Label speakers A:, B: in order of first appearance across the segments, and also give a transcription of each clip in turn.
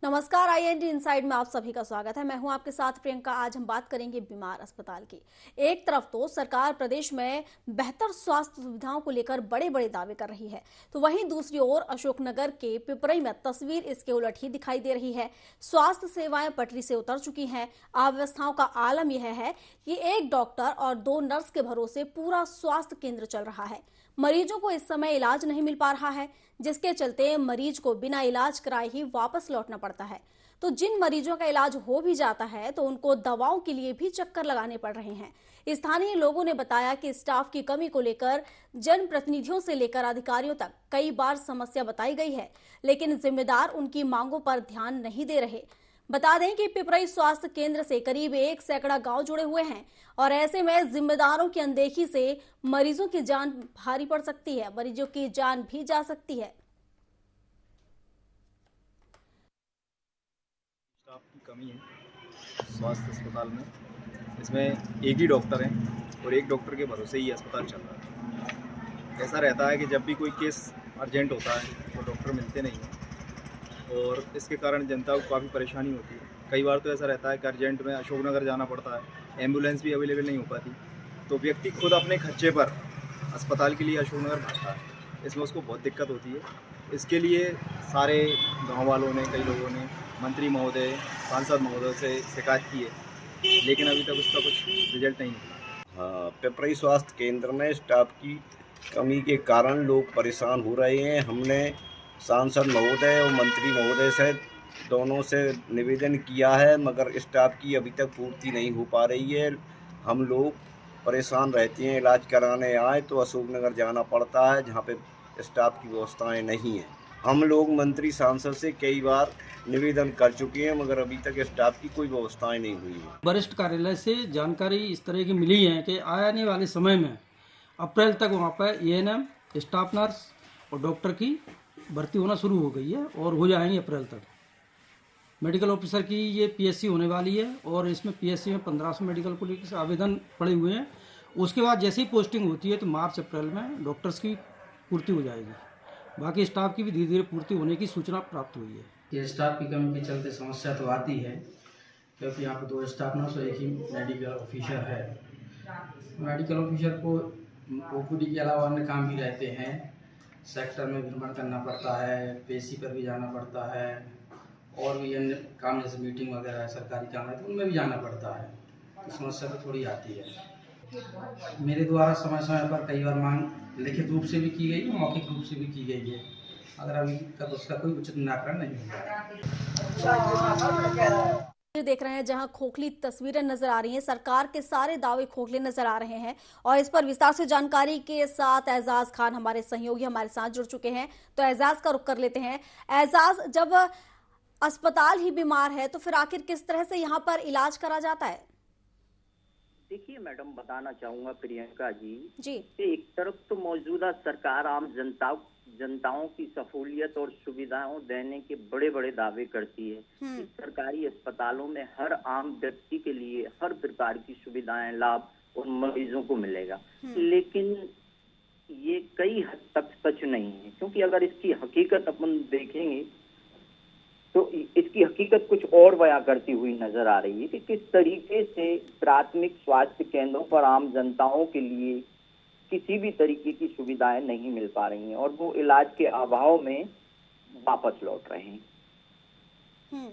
A: नमस्कार, IND inside में आप सभी का स्वागत है। मैं हूं आपके साथ प्रियंका। आज हम बात करेंगे बीमार अस्पताल की। एक तरफ तो सरकार प्रदेश में बेहतर स्वास्थ्य सुविधाओं को लेकर बड़े बड़े दावे कर रही है, तो वहीं दूसरी ओर अशोकनगर के पिपरई में तस्वीर इसके उलट ही दिखाई दे रही है। स्वास्थ्य सेवाएं पटरी से उतर चुकी हैं। अव्यवस्थाओं का आलम यह है कि एक डॉक्टर और 2 नर्स के भरोसे पूरा स्वास्थ्य केंद्र चल रहा है। मरीजों को इस समय इलाज नहीं मिल पा रहा है, जिसके चलते मरीज को बिना इलाज कराए ही वापस लौटना पड़ता है। तो जिन मरीजों का इलाज हो भी जाता है तो उनको दवाओं के लिए भी चक्कर लगाने पड़ रहे हैं। स्थानीय लोगों ने बताया कि स्टाफ की कमी को लेकर जनप्रतिनिधियों से लेकर अधिकारियों तक कई बार समस्या बताई गई है, लेकिन जिम्मेदार उनकी मांगों पर ध्यान नहीं दे रहे। बता दें कि पिपरई स्वास्थ्य केंद्र से करीब 1 सैकड़ा गांव जुड़े हुए हैं और ऐसे में जिम्मेदारों की अनदेखी से मरीजों की जान भारी पड़ सकती है, मरीजों की जान भी जा सकती है।
B: स्टाफ की कमी है स्वास्थ्य अस्पताल में। इसमें एक ही डॉक्टर है और एक डॉक्टर के भरोसे ही अस्पताल चल रहा है। ऐसा रहता है कि जब भी कोई केस अर्जेंट होता है तो डॉक्टर मिलते नहीं हैं और इसके कारण जनता को काफ़ी परेशानी होती है। कई बार तो ऐसा रहता है कि अर्जेंट में अशोकनगर जाना पड़ता है, एम्बुलेंस भी अवेलेबल नहीं हो पाती, तो व्यक्ति खुद अपने खर्चे पर अस्पताल के लिए अशोकनगर भागता है। इसमें उसको बहुत दिक्कत होती है। इसके लिए सारे गांव वालों ने, कई लोगों ने मंत्री महोदय, सांसद महोदय से शिकायत की है, लेकिन अभी तक उसका कुछ रिजल्ट नहीं निकला।
C: हाँ, पिपरई स्वास्थ्य केंद्र में स्टाफ की कमी के कारण लोग परेशान हो रहे हैं। हमने सांसद महोदय और मंत्री महोदय से दोनों से निवेदन किया है, मगर स्टाफ की अभी तक पूर्ति नहीं हो पा रही है। हम लोग परेशान रहते हैं। इलाज कराने आए तो अशोकनगर जाना पड़ता है, जहाँ पे स्टाफ की व्यवस्थाएं नहीं हैं। हम लोग मंत्री सांसद से कई बार निवेदन कर चुके हैं, मगर अभी तक स्टाफ की कोई व्यवस्थाएं नहीं हुई है।
D: वरिष्ठ कार्यालय से जानकारी इस तरह की मिली है कि आने वाले समय में अप्रैल तक वहाँ पर ANM, स्टाफ नर्स और डॉक्टर की भर्ती होना शुरू हो गई है और हो जाएंगे अप्रैल तक। मेडिकल ऑफिसर की ये PSC होने वाली है और इसमें PSC में 1500 मेडिकल पुलिस आवेदन पड़े हुए हैं। उसके बाद जैसे ही पोस्टिंग होती है तो मार्च अप्रैल में डॉक्टर्स की पूर्ति हो जाएगी। बाकी स्टाफ की भी धीरे धीरे पूर्ति होने की सूचना प्राप्त हुई है।
E: ये स्टाफ की कमी के चलते समस्या तो आती है, क्योंकि यहाँ पर 2 स्टाफ नर्स और एक ही मेडिकल ऑफिसर है। मेडिकल ऑफिसर को OPD के अलावा अन्य काम भी रहते हैं। सेक्टर में भ्रमण करना पड़ता है, पेशी पर भी जाना पड़ता है और भी अन्य काम जैसे मीटिंग वगैरह सरकारी काम है तो उनमें भी जाना पड़ता है। तो समस्या तो थोड़ी आती है। मेरे द्वारा समय समय पर कई बार मांग लिखित रूप से भी की गई है, मौखिक रूप से भी की गई है, अगर अभी तक उसका कोई उचित निराकरण नहीं हुआ।
A: देख रहे हैं जहां खोखली तस्वीरें नजर आ रही हैं, सरकार के सारे दावे खोखले नजर आ रहे हैं और इस पर विस्तार से जानकारी के साथ एजाज खान हमारे सहयोगी हमारे साथ जुड़ चुके हैं। तो एजाज का रुख कर लेते हैं। एजाज, जब अस्पताल ही बीमार है तो फिर आखिर किस तरह से यहाँ पर इलाज करा जाता है?
F: देखिए मैडम, बताना चाहूंगा प्रियंका जी
A: जी।
F: कि एक तरफ तो मौजूदा सरकार आम जनताओं की सहूलियत और सुविधाओं देने के बड़े बड़े दावे करती है कि सरकारी अस्पतालों में हर आम व्यक्ति के लिए हर प्रकार की सुविधाएं, लाभ और मरीजों को मिलेगा, लेकिन ये कई हद तक सच नहीं है। क्योंकि अगर इसकी हकीकत अपन देखेंगे तो इसकी हकीकत कुछ और बयां करती हुई नजर आ रही है कि किस तरीके से प्राथमिक स्वास्थ्य केंद्रों पर आम जनताओं के लिए किसी भी तरीके की सुविधाएं नहीं मिल पा रही हैं और वो इलाज के अभाव में वापस लौट रहे हैं।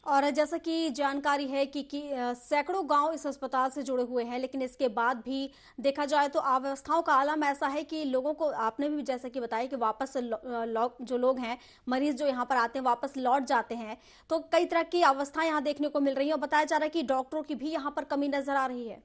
A: और जैसा कि जानकारी है कि सैकड़ों गांव इस अस्पताल से जुड़े हुए हैं, लेकिन इसके बाद भी देखा जाए तो अव्यवस्थाओं का आलम ऐसा है कि लोगों को, आपने भी जैसा कि बताया कि वापस जो लोग हैं, मरीज जो यहाँ पर आते हैं वापस लौट जाते हैं, तो कई तरह की अवस्थाएं यहाँ देखने को मिल रही है और बताया जा रहा है कि डॉक्टरों की भी यहाँ पर कमी नजर आ रही है।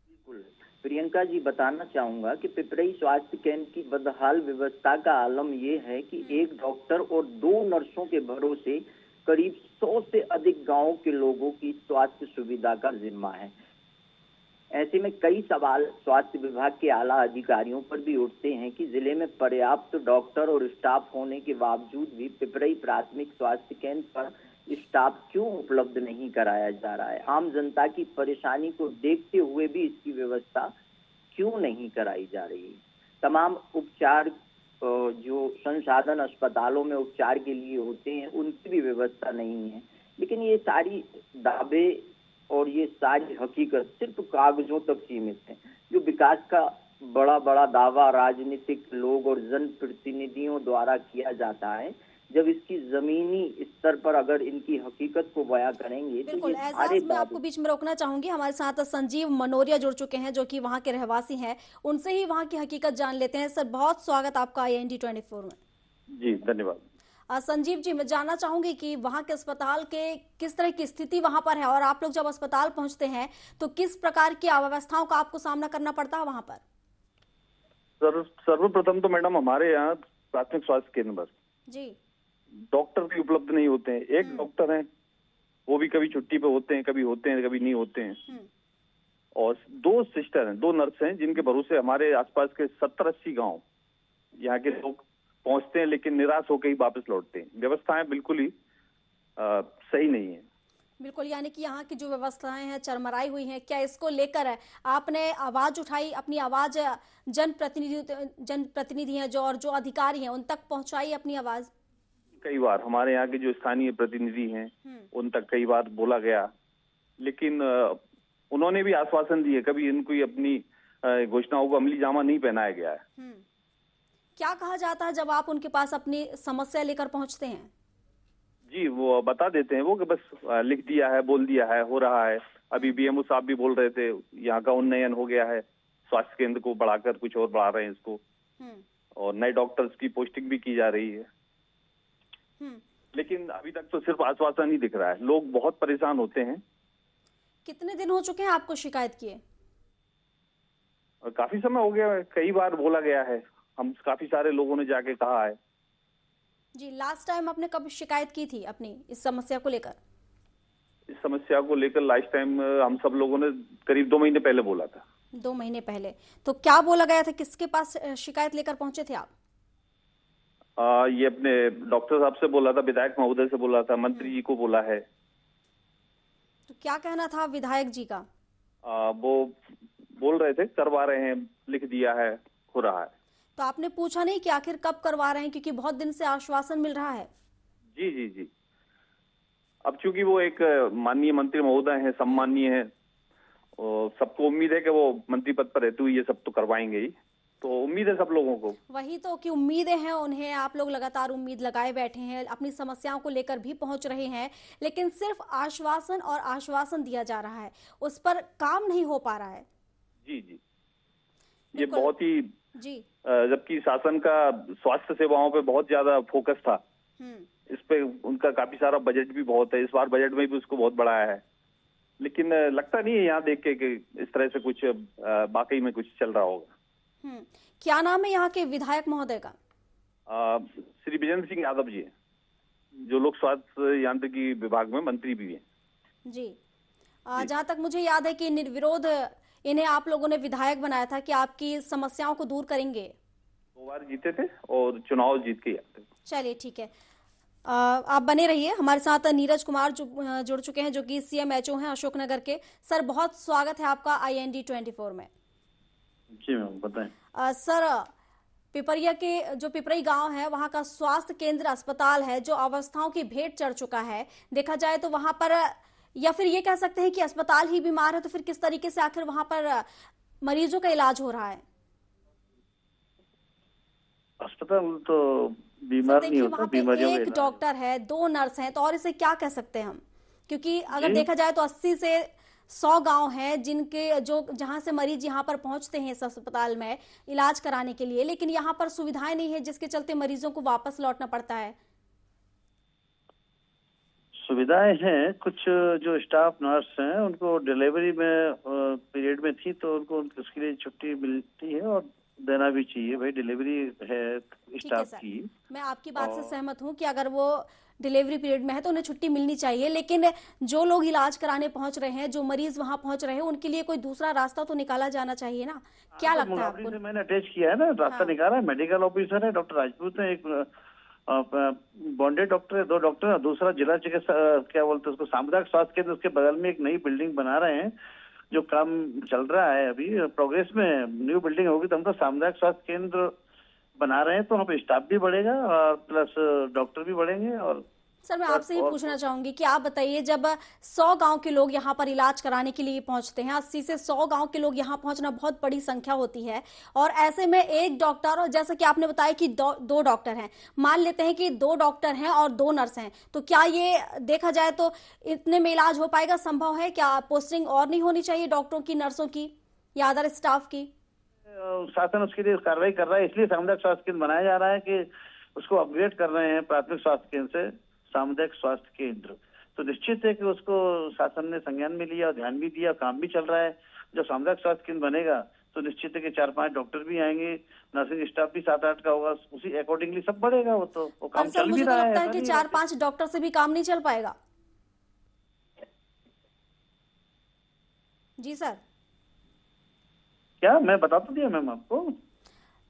F: बिल्कुल प्रियंका जी, बताना चाहूंगा कि पिपरई स्वास्थ्य केंद्र की बदहाल व्यवस्था का आलम ये है कि एक डॉक्टर और 2 नर्सों के भरोसे करीब 100 से अधिक गांवों के लोगों की स्वास्थ्य सुविधा का जिम्मा है। ऐसे में कई सवाल स्वास्थ्य विभाग के आला अधिकारियों पर भी उठते हैं कि जिले में पर्याप्त डॉक्टर और स्टाफ होने के बावजूद भी पिपरई प्राथमिक स्वास्थ्य केंद्र पर स्टाफ क्यों उपलब्ध नहीं कराया जा रहा है। आम जनता की परेशानी को देखते हुए भी इसकी व्यवस्था क्यों नहीं कराई जा रही। तमाम उपचार जो संसाधन अस्पतालों में उपचार के लिए होते हैं उनकी भी व्यवस्था नहीं है। लेकिन ये सारी दावे और ये सारी हकीकत सिर्फ कागजों तक सीमित है। जो विकास का बड़ा बड़ा दावा राजनीतिक लोग और जनप्रतिनिधियों द्वारा किया जाता है, जब इसकी जमीनी स्तर पर अगर इनकी हकीकत को बयां करेंगे तो
A: बिल्कुल।
F: ये
A: एजाज,
F: सारे
A: मैं आपको बीच में रोकना चाहूंगी। हमारे साथ संजीव मनोरिया जुड़ चुके हैं जो कि वहां के रहवासी हैं, उनसे ही वहां की हकीकत जान लेते हैं। सर, बहुत स्वागत आपका IND 24 में।
G: जी धन्यवाद।
A: संजीव जी, मैं जानना चाहूंगी कि वहां के अस्पताल के किस तरह की स्थिति वहां पर है, और आप लोग जब अस्पताल पहुंचते हैं तो किस प्रकार की अव्यवस्थाओं का आपको सामना करना पड़ता है वहां पर?
G: सर्वप्रथम तो मैडम हमारे यहाँ प्राथमिक स्वास्थ्य केंद्र पर
A: जी
G: डॉक्टर भी उपलब्ध नहीं होते हैं। एक डॉक्टर हैं, वो भी कभी छुट्टी पे होते हैं, कभी नहीं होते हैं। और 2 सिस्टर हैं, 2 नर्स हैं, जिनके भरोसे हमारे आसपास के 70-80 गांव यहाँ के लोग पहुंचते हैं, लेकिन निराश होकर ही वापस लौटते हैं। व्यवस्थाएं बिल्कुल ही सही नहीं है।
A: बिल्कुल, यानी कि यहाँ की जो व्यवस्थाएं हैं चरमराई हुई हैं। क्या इसको लेकर आपने आवाज उठाई, अपनी आवाज जनप्रतिनिधि हैं जो और जो अधिकारी हैं उन तक पहुंचाई अपनी आवाज?
G: कई बार हमारे यहाँ के जो स्थानीय प्रतिनिधि हैं उन तक कई बार बोला गया, लेकिन उन्होंने भी आश्वासन दिए, कभी इनको अपनी घोषणाओं को अमली जामा नहीं पहनाया गया है।
A: क्या कहा जाता है जब आप उनके पास अपनी समस्या लेकर पहुंचते हैं?
G: जी, वो बता देते हैं वो कि बस लिख दिया है, बोल दिया है, हो रहा है। अभी BMO साहब भी बोल रहे थे यहाँ का उन्नयन हो गया है, स्वास्थ्य केंद्र को बढ़ाकर कुछ और बढ़ा रहे हैं इसको, और नए डॉक्टर्स की पोस्टिंग भी की जा रही है। लेकिन अभी तक तो सिर्फ आश्वासन ही दिख रहा है। लोग बहुत परेशान होते हैं।
A: कितने दिन हो चुके हैं आपको शिकायत किए?
G: काफी समय हो गया है, कई बार बोला गया है, हम काफी सारे लोगों ने जाके कहा है।
A: जी, लास्ट टाइम आपने कब शिकायत की थी अपनी इस समस्या को लेकर?
G: इस समस्या को लेकर लास्ट टाइम हम सब लोगों ने करीब 2 महीने पहले बोला था।
A: 2 महीने पहले? तो क्या बोला गया था, किसके पास शिकायत लेकर पहुंचे थे आप?
G: ये अपने डॉक्टर साहब से बोला था, विधायक महोदय से बोला था, मंत्री जी को बोला है।
A: तो क्या कहना था विधायक जी का?
G: वो बोल रहे थे करवा रहे हैं, लिख दिया है, हो रहा है।
A: तो आपने पूछा नहीं कि आखिर कब करवा रहे हैं, क्योंकि बहुत दिन से आश्वासन मिल रहा है?
G: जी जी जी। अब चूंकि वो एक माननीय मंत्री महोदय हैं, सम्मानीय हैं, और सबको उम्मीद है कि वो मंत्री पद पर रहते हुए ये सब तो करवाएंगे ही, तो उम्मीद है सब लोगों को।
A: वही तो कि उम्मीदें हैं उन्हें, आप लोग लगातार उम्मीद लगाए बैठे हैं, अपनी समस्याओं को लेकर भी पहुंच रहे हैं, लेकिन सिर्फ आश्वासन और आश्वासन दिया जा रहा है, उस पर काम नहीं हो पा रहा है।
G: जी जी, ये बहुत ही
A: जी,
G: जबकि शासन का स्वास्थ्य सेवाओं पे बहुत ज्यादा फोकस था, इस पे उनका काफी सारा बजट भी बहुत है, इस बार बजट में भी उसको बहुत बढ़ाया है, लेकिन लगता नहीं है यहाँ देख के कि इस तरह से कुछ वाकई में कुछ चल रहा होगा।
A: क्या नाम है यहाँ के विधायक महोदय का?
G: श्री विजेंद्र सिंह यादव जी हैं, जो लोक स्वास्थ्य यांत्रिकी विभाग में मंत्री भी हैं। जी,
A: जहाँ तक मुझे याद है कि निर्विरोध इन्हें आप लोगों ने विधायक बनाया था कि आपकी समस्याओं को दूर करेंगे।
G: 2 बार जीते थे और चुनाव जीत के आते। चलिए
A: ठीक है, आप बने रहिए। हमारे साथ नीरज कुमार जुड़ चुके हैं जो कि CMHO हैं अशोकनगर के। सर, बहुत स्वागत है आपका IND 24 में।
G: जी मैम, बताएं।
A: सर, पिपरिया के जो पिपरई गांव है वहां का स्वास्थ्य केंद्र अस्पताल है जो अवस्थाओं की भेंट चढ़ चुका है। देखा जाए तो वहां पर, या फिर ये कह सकते हैं कि अस्पताल ही बीमार है, तो फिर किस तरीके से आखिर वहां पर मरीजों का इलाज हो रहा है?
G: अस्पताल तो बीमार नहीं होता, बीमारियों
A: एक डॉक्टर है, 2 नर्स हैं, तो और इसे क्या कह सकते हैं हम? क्योंकि अगर देखा जाए तो 80 से 100 गांव हैं जिनके जहां से मरीज यहां पर पहुंचते हैं इस अस्पताल में इलाज कराने के लिए, लेकिन यहां पर सुविधाएं नहीं है, जिसके चलते मरीजों को वापस लौटना पड़ता है।
H: सुविधाएं हैं, कुछ जो स्टाफ नर्स हैं उनको डिलीवरी में पीरियड में थी तो उनको उसके लिए छुट्टी मिलती है और देना भी चाहिए, भाई डिलीवरी है स्टाफ की।
A: मैं आपकी बात से सहमत हूं कि अगर वो डिलीवरी पीरियड में है तो उन्हें छुट्टी मिलनी चाहिए, लेकिन जो लोग इलाज कराने पहुंच रहे हैं, जो मरीज वहां पहुंच रहे हैं, उनके लिए कोई दूसरा रास्ता तो निकाला जाना चाहिए ना। क्या लगता है आपको?
H: मैंने अटैच किया है ना, रास्ता निकाला है। मेडिकल ऑफिसर है डॉक्टर राजपूत है, एक बॉन्डेड डॉक्टर है, 2 डॉक्टर है, दूसरा जिला चिकित्सा क्या बोलते हैं उसको, सामुदायिक स्वास्थ्य केंद्र, उसके बगल में एक नई बिल्डिंग बना रहे हैं, जो काम चल रहा है अभी प्रोग्रेस में। न्यू बिल्डिंग होगी तो हम तो सामुदायिक स्वास्थ्य केंद्र बना रहे हैं तो वहाँ पे स्टाफ भी बढ़ेगा और प्लस डॉक्टर भी बढ़ेंगे। और
A: सर मैं आपसे ये पूछना चाहूंगी कि आप बताइए, जब 100 गांव के लोग यहाँ पर इलाज कराने के लिए पहुंचते हैं, 80 से 100 गांव के लोग यहाँ पहुंचना बहुत बड़ी संख्या होती है, और ऐसे में एक डॉक्टर, और जैसा कि आपने बताया कि दो डॉक्टर हैं, मान लेते हैं कि 2 डॉक्टर हैं और 2 नर्स हैं, तो क्या ये देखा जाए तो इतने में इलाज हो पाएगा? संभव है क्या? पोस्टिंग और नहीं होनी चाहिए डॉक्टरों की, नर्सों की या अदर स्टाफ की?
H: शासन उसके लिए कार्रवाई कर रहा है, इसलिए सामुदायिक स्वास्थ्य केंद्र बनाया जा रहा है कि उसको अपग्रेड कर रहे हैं प्राथमिक स्वास्थ्य केंद्र से सामुदायिक स्वास्थ्य केंद्र। तो निश्चित है कि उसको शासन ने संज्ञान में लिया, ध्यान भी दिया, काम भी चल रहा है। जब सामुदायिक स्वास्थ्य केंद्र बनेगा तो निश्चित है कि 4-5 डॉक्टर भी आएंगे, नर्सिंग स्टाफ भी 7-8 का होगा, उसी अकॉर्डिंगली सब बढ़ेगा। वो काम चल भी रहा है।
A: मुझे तो लगता है कि 4-5 डॉक्टर से भी काम नहीं चल पाएगा। जी सर,
H: क्या मैं बता तो दिया मैम आपको।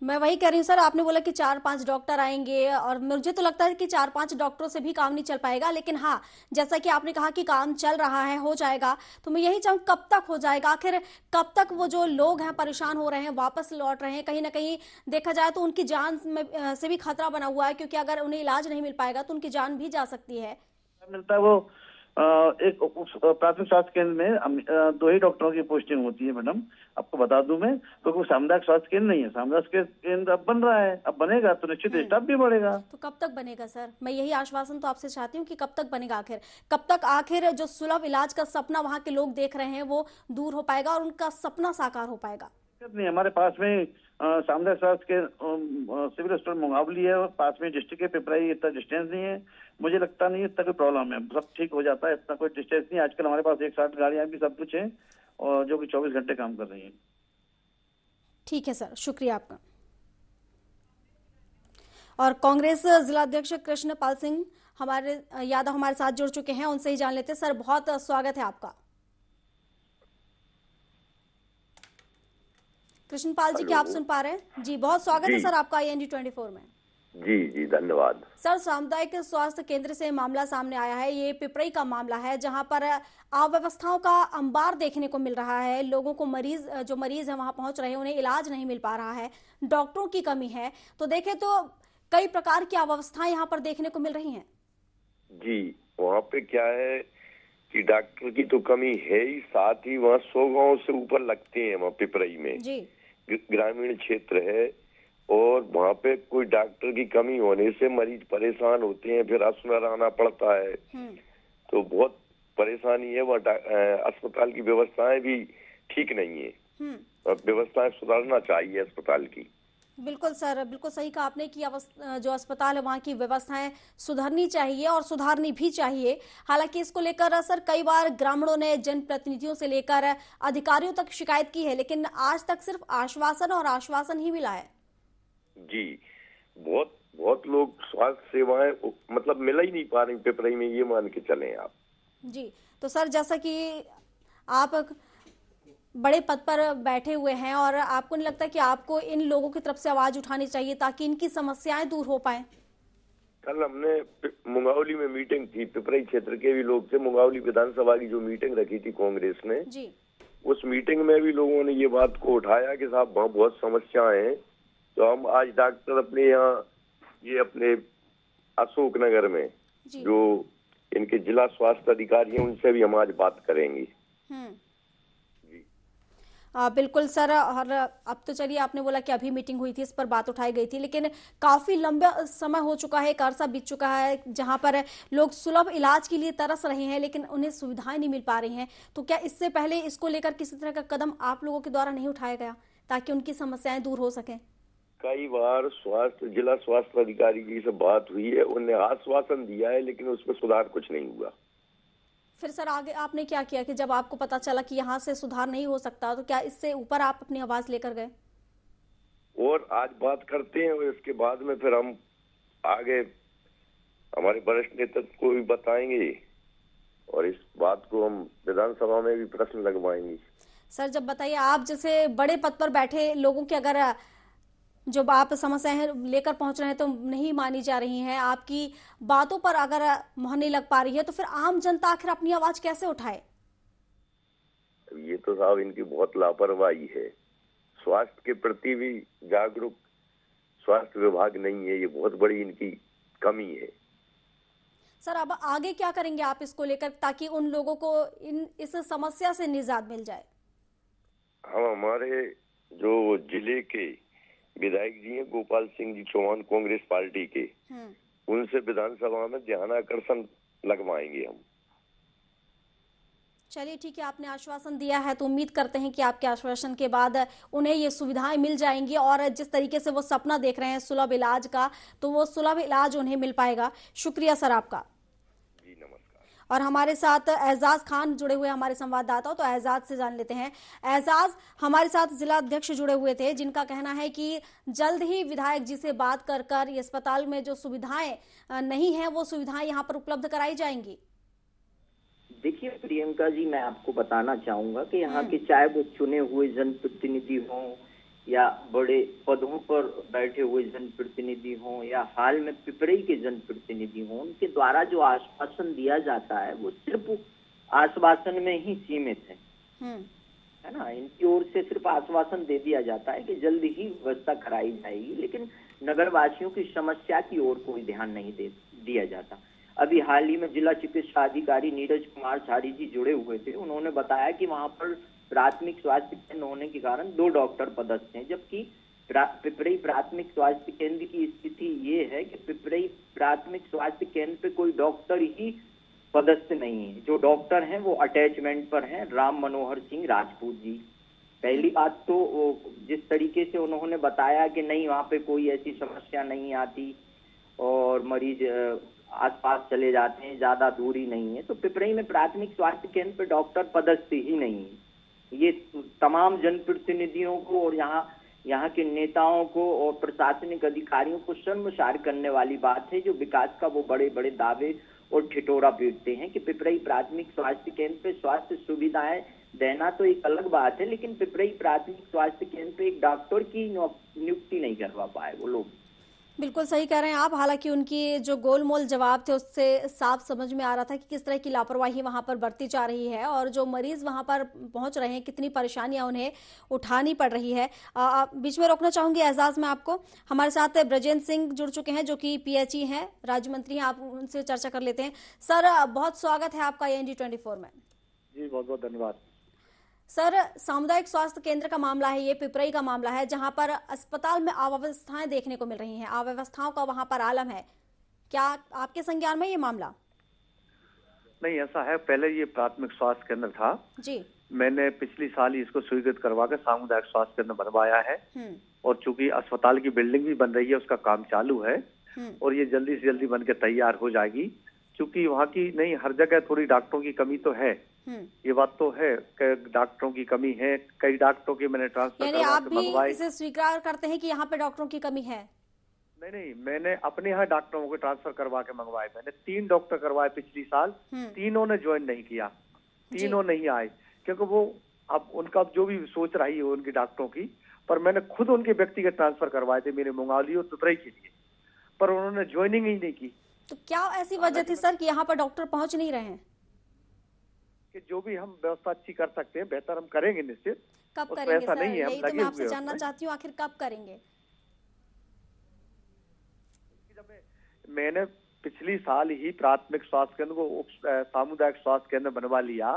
A: मैं वही कह रही हूँ सर, आपने बोला कि 4-5 डॉक्टर आएंगे, और मुझे तो लगता है कि 4-5 डॉक्टरों से भी काम नहीं चल पाएगा। लेकिन हाँ, जैसा कि आपने कहा कि काम चल रहा है, हो जाएगा, तो मैं यही चाहूँ कब तक हो जाएगा? आखिर कब तक वो जो लोग हैं परेशान हो रहे हैं, वापस लौट रहे हैं? कहीं ना कहीं देखा जाए तो उनकी जान में से भी खतरा बना हुआ है, क्योंकि अगर उन्हें इलाज नहीं मिल पाएगा तो उनकी जान भी जा सकती है।
H: मिलता है वो एक प्राथमिक स्वास्थ्य केंद्र में 2 ही डॉक्टरों की पोस्टिंग होती है मैडम, आपको बता दूं मैं, क्योंकि वो सामुदायिक स्वास्थ्य केंद्र नहीं है। सामुदायिक केंद्र अब बन रहा है, अब बनेगा तो निश्चित स्टाफ भी बढ़ेगा।
A: तो कब तक बनेगा सर? मैं यही आश्वासन तो आपसे चाहती हूँ कि कब तक बनेगा आखिर? कब तक आखिर जो सुलभ इलाज का सपना वहाँ के लोग देख रहे हैं वो दूर हो पाएगा और उनका सपना साकार हो पाएगा?
H: नहीं, हमारे पास में सामुदायिक स्वास्थ्य के सिविल हॉस्पिटल मुंगावली है, और पास में डिस्ट्रिक्ट के पिपराई, इतना डिस्टेंस नहीं है। मुझे लगता नहीं इतना कोई प्रॉब्लम है, सब ठीक हो जाता है, इतना कोई डिस्टेंस नहीं। आजकल हमारे पास 160 गाड़ियां भी सब कुछ है, और जो कि 24 घंटे काम कर रही हैं।
A: ठीक है सर, शुक्रिया आपका। और कांग्रेस जिलाध्यक्ष कृष्णपाल सिंह यादव हमारे साथ जुड़ चुके हैं, उनसे ही जान लेते हैं। सर बहुत स्वागत है आपका। कृष्णपाल जी, क्या आप सुन पा रहे हैं? जी, बहुत स्वागत है सर आपका IND 24 में।
I: जी धन्यवाद।
A: सर, सामुदायिक स्वास्थ्य केंद्र से मामला सामने आया है, ये पिपरई का मामला है, जहां पर अव्यवस्थाओं का अंबार देखने को मिल रहा है। लोगों को जो मरीज है वहां पहुंच रहे हैं, उन्हें इलाज नहीं मिल पा रहा है, डॉक्टरों की कमी है, तो देखें तो कई प्रकार की अव्यवस्थाएं यहाँ पर देखने को मिल रही हैं।
I: जी, वहाँ पे क्या है कि डॉक्टर की तो कमी है ही, साथ ही वहाँ 100 गाँव से ऊपर लगते हैं वहाँ पिपरई में। जी, ग्रामीण क्षेत्र है, और वहाँ पे कोई डॉक्टर की कमी होने से मरीज परेशान होते हैं, फिर अस्पताल आना पड़ता है, तो बहुत परेशानी है। वह अस्पताल की व्यवस्थाएं भी ठीक नहीं है, व्यवस्थाएं सुधारना चाहिए अस्पताल की।
A: बिल्कुल सर, बिल्कुल सही कहा आपने कि जो अस्पताल है वहाँ की व्यवस्थाएं सुधरनी चाहिए और सुधारनी भी चाहिए। हालांकि इसको लेकर सर कई बार ग्रामीणों ने जनप्रतिनिधियों से लेकर अधिकारियों तक शिकायत की है, लेकिन आज तक सिर्फ आश्वासन और आश्वासन ही मिला है।
I: जी, बहुत लोग स्वास्थ्य सेवाएं मतलब मिल ही नहीं पा रही पिपरई में, ये मान के चलें आप।
A: जी, तो सर जैसा कि आप बड़े पद पर बैठे हुए हैं, और आपको नहीं लगता कि आपको इन लोगों की तरफ से आवाज उठानी चाहिए ताकि इनकी समस्याएं दूर हो पाए?
I: कल हमने मुंगावली में मीटिंग थी, पिपरई क्षेत्र के भी लोग थे, मुंगावली विधानसभा की जो मीटिंग रखी थी कांग्रेस ने जी, उस मीटिंग में भी लोगों ने ये बात को उठाया कि साहब वहाँ बहुत समस्याएं हैं। तो हम आज डॉक्टर अपने यहाँ ये अपने अशोकनगर में जो इनके जिला स्वास्थ्य अधिकारी हैं उनसे भी हम आज बात करेंगे।
A: बिल्कुल सर, और अब तो चलिए आपने बोला कि अभी मीटिंग हुई थी, इस पर बात उठाई गई थी, लेकिन काफी लंबा समय हो चुका है, एक अरसा बीत चुका है जहां पर लोग सुलभ इलाज के लिए तरस रहे हैं, लेकिन उन्हें सुविधाएं नहीं मिल पा रही हैं। तो क्या इससे पहले इसको लेकर किसी तरह का कदम आप लोगों के द्वारा नहीं उठाया गया ताकि उनकी समस्याएं दूर हो सकें?
I: कई बार जिला स्वास्थ्य अधिकारी जी से बात हुई है, उन्हें आश्वासन दिया है, लेकिन उसमें सुधार कुछ नहीं हुआ।
A: फिर सर आगे आपने क्या किया कि जब आपको पता चला कि यहाँ से सुधार नहीं हो सकता, तो क्या इससे ऊपर आप अपनी आवाज लेकर गए?
I: और आज बात करते हैं, और इसके बाद में फिर हम आगे हमारे वरिष्ठ नेतृत्व को भी बताएंगे, और इस बात को हम विधानसभा में भी प्रश्न लगवाएंगे।
A: सर जब बताइए, आप जैसे बड़े पद पर बैठे लोगों के अगर जो आप समस्याएं लेकर पहुंच रहे हैं तो नहीं मानी जा रही हैं, आपकी बातों पर अगर मुहर नहीं लग पा रही है, तो फिर आम जनता आखिर अपनी आवाज कैसे उठाए?
I: ये तो साहब इनकी बहुत लापरवाही है। स्वास्थ्य के प्रति भी जागरूक स्वास्थ्य विभाग नहीं है, ये बहुत बड़ी इनकी कमी है।
A: सर अब आगे क्या करेंगे आप इसको लेकर, ताकि उन लोगों को इस समस्या से निजात मिल जाए?
I: हम हमारे जो जिले के विधायक जी हैं गोपाल सिंह जी चौहान कांग्रेस पार्टी के, उनसे विधानसभा में ध्यानाकर्षण लगवाएंगे हम।
A: चलिए ठीक है, आपने आश्वासन दिया है तो उम्मीद करते हैं कि आपके आश्वासन के बाद उन्हें ये सुविधाएं मिल जाएंगी और जिस तरीके से वो सपना देख रहे हैं सुलभ इलाज का, तो वो सुलभ इलाज उन्हें मिल पाएगा। शुक्रिया सर आपका।
I: जी नमस्कार।
A: और हमारे साथ एजाज खान जुड़े हुए हमारे संवाददाता, तो एजाज से जान लेते हैं। एजाज, हमारे साथ जिला अध्यक्ष जुड़े हुए थे जिनका कहना है कि जल्द ही विधायक जी से बात कर ये अस्पताल में जो सुविधाएं नहीं है वो सुविधाएं यहाँ पर उपलब्ध कराई जाएंगी।
F: देखिए प्रियंका जी, मैं आपको बताना चाहूंगा कि यहाँ के चाहे वो चुने हुए जनप्रतिनिधि हों या बड़े पदों पर बैठे हुए जनप्रतिनिधि हों या हाल में पिपरई के जनप्रतिनिधि हों, उनके द्वारा जो आश्वासन दिया जाता है वो सिर्फ आश्वासन में ही सीमित है ना। इनकी ओर से सिर्फ आश्वासन दे दिया जाता है कि जल्द ही व्यवस्था कराई जाएगी, लेकिन नगरवासियों की समस्या की ओर कोई ध्यान नहीं दिया जाता। अभी हाल ही में जिला चिकित्सा अधिकारी नीरज कुमार झाड़ी जी जुड़े हुए थे, उन्होंने बताया कि वहां पर प्राथमिक स्वास्थ्य केंद्र होने के कारण 2 डॉक्टर पदस्थ हैं, जबकि पिपरई प्राथमिक स्वास्थ्य केंद्र की स्थिति ये है कि पिपरई प्राथमिक स्वास्थ्य केंद्र पे कोई डॉक्टर ही पदस्थ नहीं है। जो डॉक्टर हैं वो अटैचमेंट पर हैं, राम मनोहर सिंह राजपूत जी। पहली बात तो जिस तरीके से उन्होंने बताया कि नहीं वहाँ पे कोई ऐसी समस्या नहीं आती और मरीज आसपास चले जाते हैं, ज्यादा दूरी नहीं है, तो पिपरई में प्राथमिक स्वास्थ्य केंद्र पे डॉक्टर पदस्थ ही नहीं है। ये तमाम जनप्रतिनिधियों को और यहाँ के नेताओं को और प्रशासनिक अधिकारियों को शर्मसार करने वाली बात है, जो विकास का वो बड़े बड़े दावे और ठिठोरा पीटते हैं कि पिपरई प्राथमिक स्वास्थ्य केंद्र पे स्वास्थ्य सुविधाएं देना तो एक अलग बात है, लेकिन पिपरई प्राथमिक स्वास्थ्य केंद्र पे एक डॉक्टर की नियुक्ति नहीं करवा पाए वो लोग।
A: बिल्कुल सही कह रहे हैं आप। हालांकि उनकी जो गोलमोल जवाब थे उससे साफ समझ में आ रहा था कि किस तरह की लापरवाही वहां पर बरती जा रही है और जो मरीज वहां पर पहुंच रहे हैं कितनी परेशानियां उन्हें उठानी पड़ रही है। बीच में रोकना चाहूंगी एजाज में आपको। हमारे साथ ब्रजेंद्र सिंह जुड़ चुके हैं जो कि PHE हैं, राज्य मंत्री हैं, आप उनसे चर्चा कर लेते हैं। सर बहुत स्वागत है आपका AND24 में।
J: जी बहुत बहुत धन्यवाद।
A: सर सामुदायिक स्वास्थ्य केंद्र का मामला है, ये पिपरई का मामला है जहां पर अस्पताल में अव्यवस्थाएं देखने को मिल रही हैं, अव्यवस्थाओं का वहां पर आलम है। क्या आपके संज्ञान में ये मामला?
J: नहीं, ऐसा है, पहले ये प्राथमिक स्वास्थ्य केंद्र था जी। मैंने पिछली साल ही इसको स्वीकृत करवा कर सामुदायिक स्वास्थ्य केंद्र बनवाया है और चूंकि अस्पताल की बिल्डिंग भी बन रही है, उसका काम चालू है और ये जल्दी से जल्दी बन के तैयार हो जाएगी। क्योंकि वहाँ की नहीं, हर जगह थोड़ी डॉक्टरों की कमी तो है, ये बात तो है, डॉक्टरों की कमी है। कई डॉक्टरों की मैंने ट्रांसफर
A: करवा के मंगवाए। इसे स्वीकार करते हैं कि यहाँ पे डॉक्टरों की कमी है?
J: नहीं, मैंने अपने यहाँ डॉक्टरों को ट्रांसफर करवा के मंगवाए। मैंने 3 डॉक्टर करवाए पिछली साल, तीनों ने ज्वाइन नहीं किया, तीनों नहीं आए, क्योंकि वो अब उनका जो भी सोच रही है उनकी डॉक्टरों की, पर मैंने खुद उनके व्यक्तिगत ट्रांसफर करवाए थे मेरे मुंगावली और पिपरई के लिए, पर उन्होंने ज्वाइनिंग ही नहीं की।
A: तो क्या ऐसी वजह थी सर कि यहाँ पर डॉक्टर पहुंच नहीं रहे हैं?
J: कि जो भी हम व्यवस्था अच्छी कर सकते हैं बेहतर हम करेंगे निश्चित।
A: कब करेंगे सर? यही तो मैं आपसे जानना चाहती हूँ, आखिर कब करेंगे?
J: जब मैंने पिछली साल ही प्राथमिक स्वास्थ्य केंद्र को सामुदायिक स्वास्थ्य केंद्र बनवा लिया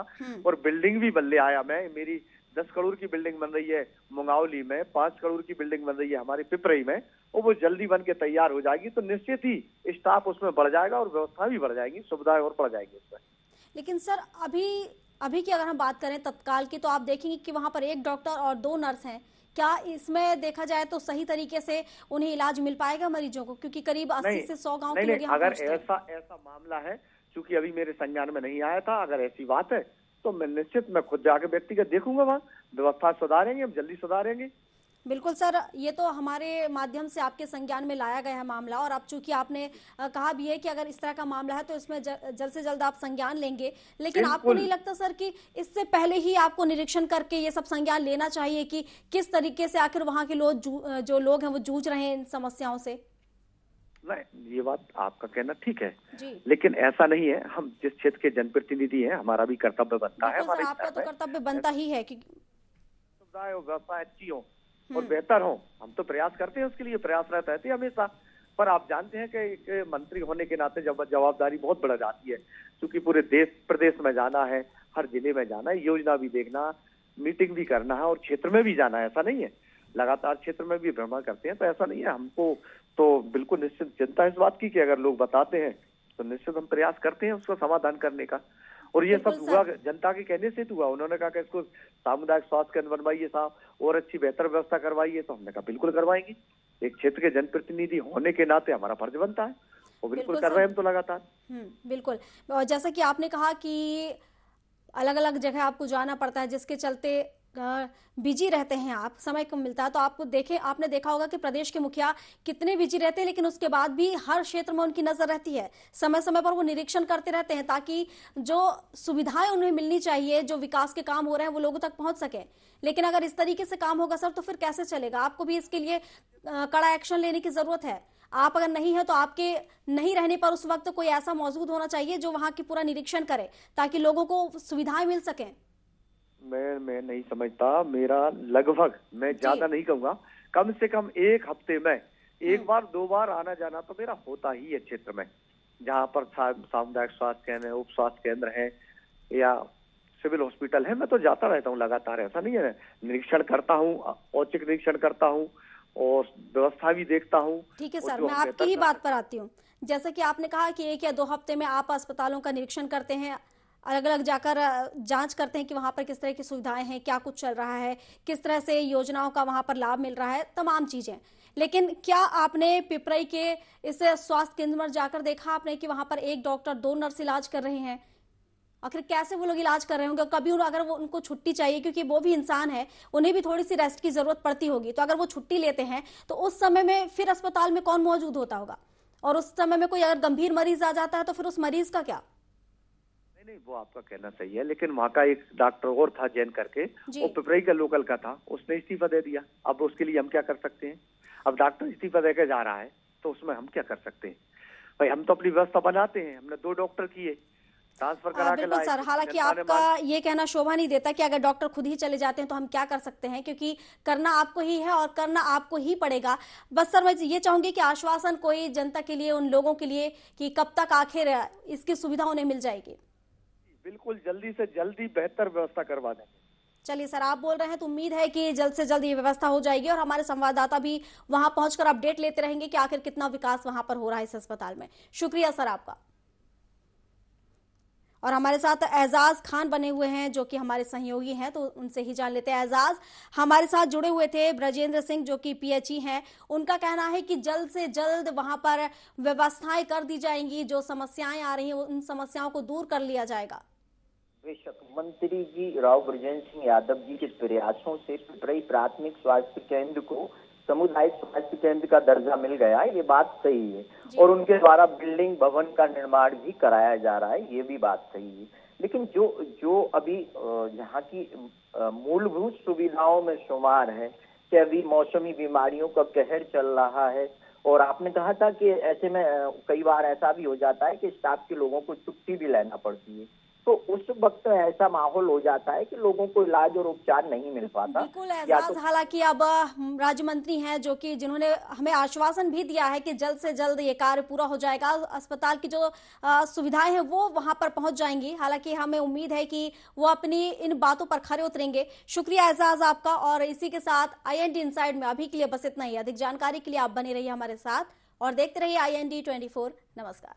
J: और बिल्डिंग भी बन ले आया। मैं मेरी 10 करोड़ की बिल्डिंग बन रही है मुंगावली में, 5 करोड़ की बिल्डिंग बन रही है हमारी पिपरई में, और वो जल्दी बन के तैयार हो जाएगी तो निश्चित ही स्टाफ उसमें बढ़ जाएगा और व्यवस्था भी बढ़ जाएगी, सुविधाएं और बढ़ जाएगी उसमें।
A: लेकिन सर अभी की अगर हम बात करें तत्काल की, तो आप देखेंगे कि वहां पर 1 डॉक्टर और 2 नर्स हैं। क्या इसमें देखा जाए तो सही तरीके से उन्हें इलाज मिल पाएगा मरीजों को? क्योंकि करीब 80 से 100 गाँव के लोग यहाँ
J: अगर ऐसा मामला है, चूंकि अभी मेरे संज्ञान में नहीं आया था, अगर ऐसी बात है तो मैं खुद जाके व्यक्तिगत देखूंगा, वहाँ व्यवस्था सुधारेंगे, हम जल्दी सुधारेंगे।
A: बिल्कुल सर, ये तो हमारे माध्यम से आपके संज्ञान में लाया गया है मामला, और अब चूंकि आपने कहा भी है कि अगर इस तरह का मामला है तो इसमें जल्द से जल्द आप संज्ञान लेंगे, लेकिन आपको नहीं लगता सर कि इससे पहले ही आपको निरीक्षण करके ये सब संज्ञान लेना चाहिए कि किस तरीके से आखिर वहाँ के जो लोग हैं वो जूझ रहे हैं इन समस्याओं से?
J: नहीं, ये बात आपका कहना ठीक है, लेकिन ऐसा नहीं है। हम जिस क्षेत्र के जनप्रतिनिधि हैं, हमारा भी कर्तव्य बनता है,
A: आपका तो कर्तव्य बनता ही है कि
J: सुविधाएं और व्यवस्था अच्छी हो, और बेहतर हो। हम तो प्रयास करते हैं, उसके लिए प्रयासरत रहते हैं हमेशा। पर आप जानते हैं कि एक मंत्री होने के नाते जवाबदारी बहुत बढ़ जाती है, क्योंकि पूरे देश प्रदेश में जाना है, हर जिले में जाना है, योजना भी देखना, मीटिंग भी करना है और क्षेत्र में भी जाना है। ऐसा नहीं है, लगातार क्षेत्र में भी भ्रमण करते हैं, तो ऐसा नहीं है। हमको तो बिल्कुल निश्चित चिंता इस बात की कि अगर लोग बताते हैं तो निश्चित हम प्रयास करते हैं उसका समाधान करने का। और ये सब हुआ जनता के कहने से हुआ। उन्होंने कहा कि इसको सामुदायिक स्वास्थ्य केंद्र बनवाइए साहब और अच्छी बेहतर व्यवस्था करवाइए, तो हमने कहा बिल्कुल करवाएंगे। एक क्षेत्र के जनप्रतिनिधि होने के नाते हमारा फर्ज बनता है, वो बिल्कुल कर रहे हैं हम तो लगातार।
A: बिल्कुल। और जैसा कि आपने कहा कि अलग अलग जगह आपको जाना पड़ता है, जिसके चलते बिजी रहते हैं आप, समय कम मिलता है, तो आपने देखा होगा कि प्रदेश के मुखिया कितने बिजी रहते हैं, लेकिन उसके बाद भी हर क्षेत्र में उनकी नजर रहती है। समय समय पर वो निरीक्षण करते रहते हैं ताकि जो सुविधाएं उन्हें मिलनी चाहिए, जो विकास के काम हो रहे हैं, वो लोगों तक पहुंच सके। लेकिन अगर इस तरीके से काम होगा सर, तो फिर कैसे चलेगा? आपको भी इसके लिए कड़ा एक्शन लेने की जरूरत है। आप अगर नहीं है तो आपके नहीं रहने पर उस वक्त कोई ऐसा मौजूद होना चाहिए जो वहां की पूरा निरीक्षण करे, ताकि लोगों को सुविधाएं मिल सके।
J: मैं नहीं समझता, मेरा लगभग, मैं ज्यादा नहीं कहूंगा, कम से कम एक हफ्ते में एक बार 2 बार आना जाना तो मेरा होता ही है क्षेत्र में, जहाँ पर सामुदायिक स्वास्थ्य केंद्र है, उप स्वास्थ्य केंद्र है या सिविल हॉस्पिटल है, मैं तो जाता रहता हूँ लगातार। ऐसा नहीं है, निरीक्षण करता हूँ, औचक निरीक्षण करता हूँ और व्यवस्था भी देखता हूँ।
A: ठीक है सर, मैं आपकी ही बात पर आती हूँ। जैसा कि आपने कहा कि 1 या 2 हफ्ते में आप अस्पतालों का निरीक्षण करते हैं, अलग अलग जाकर जांच करते हैं कि वहां पर किस तरह की सुविधाएं हैं, क्या कुछ चल रहा है, किस तरह से योजनाओं का वहां पर लाभ मिल रहा है, तमाम चीजें। लेकिन क्या आपने पिपराई के इस स्वास्थ्य केंद्र में जाकर देखा आपने कि वहां पर 1 डॉक्टर 2 नर्स इलाज कर रहे हैं? आखिर कैसे वो लोग इलाज कर रहे होंगे? कभी अगर वो उनको छुट्टी चाहिए, क्योंकि वो भी इंसान है, उन्हें भी थोड़ी सी रेस्ट की जरूरत पड़ती होगी, तो अगर वो छुट्टी लेते हैं तो उस समय में फिर अस्पताल में कौन मौजूद होता होगा? और उस समय में कोई अगर गंभीर मरीज आ जाता है तो फिर उस मरीज का क्या?
J: नहीं, वो आपका कहना सही है, लेकिन वहाँ का एक डॉक्टर और था जैन करके, वो पिपराई का लोकल का था, उसने इस्तीफा दे दिया। अब उसके लिए हम क्या कर सकते हैं? अब डॉक्टर इस्तीफा देकर जा रहा है तो उसमें हम क्या कर सकते हैं? भाई हम तो अपनी व्यवस्था बनाते हैं, हमने 2 डॉक्टर किए, ट्रांसफर करा के लाए।
A: सर, हालांकि आपका ये कहना शोभा नहीं देता कि अगर डॉक्टर खुद ही चले जाते हैं तो हम क्या कर सकते हैं, क्योंकि करना आपको ही है और करना आपको ही पड़ेगा। बस सर, मैं ये चाहूंगी कि आश्वासन कोई जनता के लिए, उन लोगों के लिए, कि कब तक आखिर इसकी सुविधा उन्हें मिल जाएगी?
J: बिल्कुल जल्दी से जल्दी बेहतर व्यवस्था करवा देंगे।
A: चलिए सर, आप बोल रहे हैं तो उम्मीद है कि जल्द से जल्द ये व्यवस्था हो जाएगी और हमारे संवाददाता भी वहां पहुंचकर अपडेट लेते रहेंगे कि आखिर कितना विकास वहां पर हो रहा है इस अस्पताल में। शुक्रिया सर आपका। और हमारे साथ एजाज खान बने हुए हैं जो कि हमारे सहयोगी हैं, तो उनसे ही जान लेते हैं। एजाज, हमारे साथ जुड़े हुए थे ब्रजेंद्र सिंह जो कि PHE हैं, उनका कहना है कि जल्द से जल्द वहां पर व्यवस्थाएं कर दी जाएंगी, जो समस्याएं आ रही हैं उन समस्याओं को दूर कर लिया जाएगा।
K: बेशक मंत्री जी राव ब्रजेंद्र सिंह यादव जी के प्रयासों से पिपराई प्राथमिक स्वास्थ्य केंद्र को सामुदायिक स्वास्थ्य केंद्र का दर्जा मिल गया है, ये बात सही है, और उनके द्वारा बिल्डिंग भवन का निर्माण भी कराया जा रहा है, ये भी बात सही है। लेकिन जो अभी यहाँ की मूलभूत सुविधाओं में शुमार है कि अभी मौसमी बीमारियों का कहर चल रहा है, और आपने कहा था कि ऐसे में कई बार ऐसा भी हो जाता है कि स्टाफ के लोगों को छुट्टी भी लेना पड़ती है, तो उस वक्त ऐसा माहौल हो जाता है कि लोगों को इलाज और उपचार नहीं मिल पाता।
A: बिल्कुल एजाज, हालांकि अब राज्य मंत्री हैं जो कि जिन्होंने हमें आश्वासन भी दिया है कि जल्द से जल्द ये कार्य पूरा हो जाएगा, अस्पताल की जो सुविधाएं हैं वो वहां पर पहुंच जाएंगी। हालांकि हमें उम्मीद है कि वो अपनी इन बातों पर खरे उतरेंगे। शुक्रिया एजाज आपका। और इसी के साथ IND इनसाइड में अभी के लिए बस इतना ही। अधिक जानकारी के लिए आप बने रहिए हमारे साथ और देखते रहिए IND 24। नमस्कार।